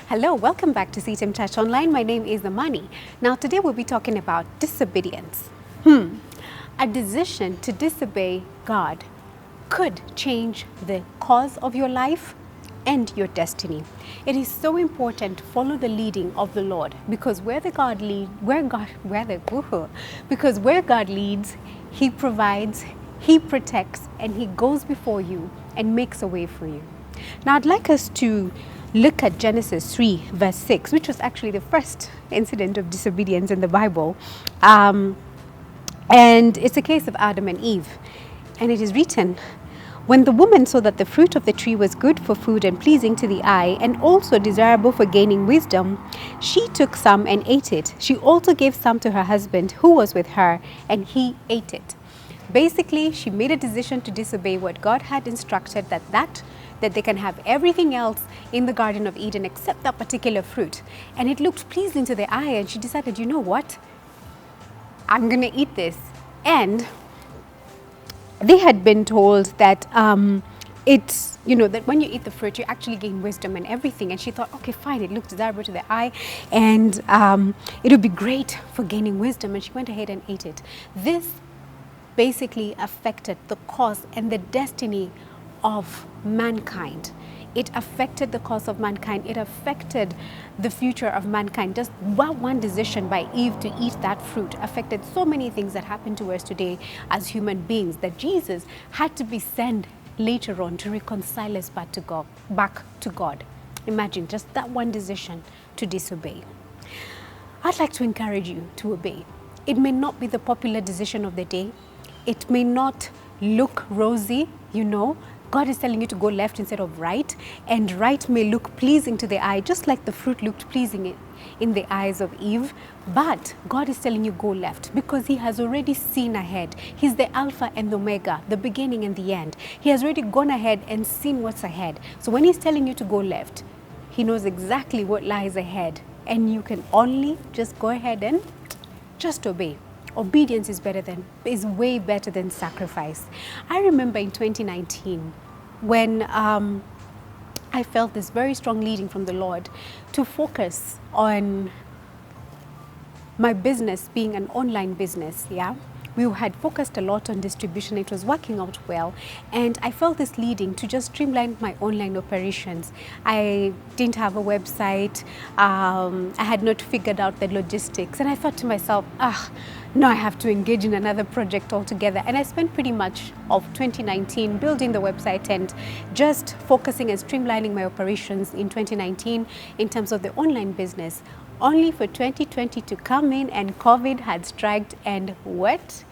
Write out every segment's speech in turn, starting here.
Hello, welcome back to CITAM Church Online. My name is Amani. Now today we'll be talking about disobedience. A decision to disobey God could change the course of your life and your destiny. It is so important to follow the leading of the Lord, because where God leads, He provides, He protects, and He goes before you and makes a way for you. Now I'd like us to look at Genesis 3 verse 6, which was actually the first incident of disobedience in the Bible. And it's a case of Adam and Eve. And it is written, "When the woman saw that the fruit of the tree was good for food and pleasing to the eye, and also desirable for gaining wisdom, she took some and ate it. She also gave some to her husband who was with her, and he ate it." Basically, she made a decision to disobey what God had instructed, that they can have everything else in the Garden of Eden except that particular fruit. And it looked pleasing to the eye, and she decided, you know what? I'm going to eat this. And they had been told that it's, that when you eat the fruit, you actually gain wisdom and everything. And she thought, okay, fine, it looks desirable to the eye, and it would be great for gaining wisdom. And she went ahead and ate it. This basically affected the course and the destiny of mankind. It affected the course of mankind. It affected the future of mankind. Just one decision by Eve to eat that fruit affected so many things that happen to us today as human beings, that Jesus had to be sent later on to reconcile us back to God. Imagine just that one decision to disobey. I'd like to encourage you to obey. It may not be the popular decision of the day. It may not look rosy, God is telling you to go left instead of right, and right may look pleasing to the eye, just like the fruit looked pleasing in the eyes of Eve. But God is telling you go left because He has already seen ahead. He's the Alpha and the Omega, the beginning and the end. He has already gone ahead and seen what's ahead. So when He's telling you to go left, He knows exactly what lies ahead, and you can only just go ahead and just obey. Obedience is way better than sacrifice. I remember in 2019 when I felt this very strong leading from the Lord to focus on my business being an online business. We had focused a lot on distribution. It was working out well, and I felt this leading to just streamline my online operations. I didn't have a website. I had not figured out the logistics, and I thought to myself, now I have to engage in another project altogether. And I spent pretty much of 2019 building the website and just focusing and streamlining my operations in 2019 in terms of the online business, only for 2020 to come in and COVID had struck, and what?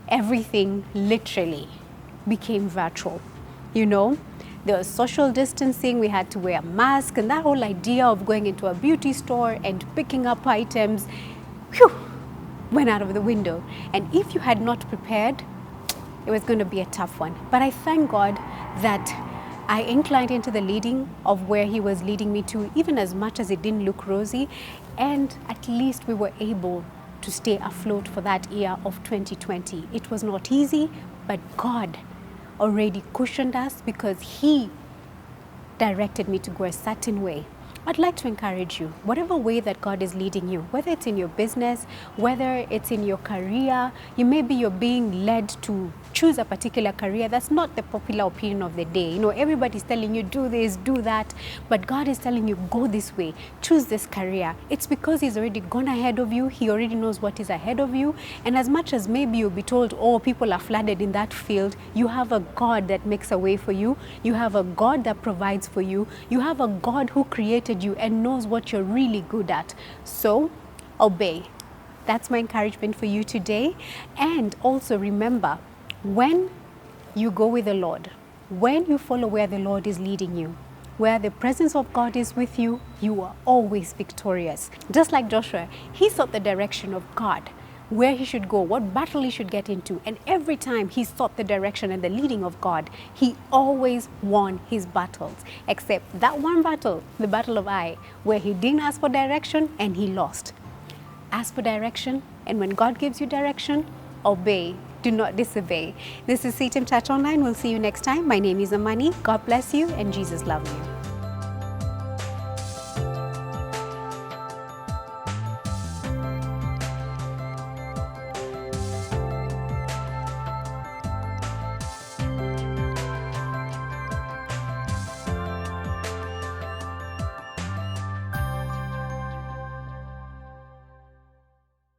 Everything literally became virtual. There was social distancing, we had to wear a mask, and that whole idea of going into a beauty store and picking up items, went out of the window. And if you had not prepared, it was going to be a tough one. But I thank God that I inclined into the leading of where He was leading me to, even as much as it didn't look rosy, and at least we were able to stay afloat for that year of 2020. It was not easy, but God already cushioned us because He directed me to go a certain way. I'd like to encourage you, whatever way that God is leading you, whether it's in your business, whether it's in your career, you're being led to choose a particular career. That's not the popular opinion of the day. Everybody's telling you do this, do that, but God is telling you go this way, choose this career. It's because He's already gone ahead of you. He already knows what is ahead of you. And as much as maybe you'll be told, people are flooded in that field, you have a God that makes a way for you. You have a God that provides for you. You have a God who created you and knows what you're really good at. So obey. That's my encouragement for you today. And also remember, when you go with the Lord, when you follow where the Lord is leading you, where the presence of God is with you, you are always victorious. Just like Joshua, he sought the direction of God, where he should go, what battle he should get into. And every time he sought the direction and the leading of God, he always won his battles. Except that one battle, the battle of Ai, where he didn't ask for direction and he lost. Ask for direction, and when God gives you direction, obey. Do not disobey. This is CITAM Church Online. We'll see you next time. My name is Amani. God bless you, and Jesus loves you.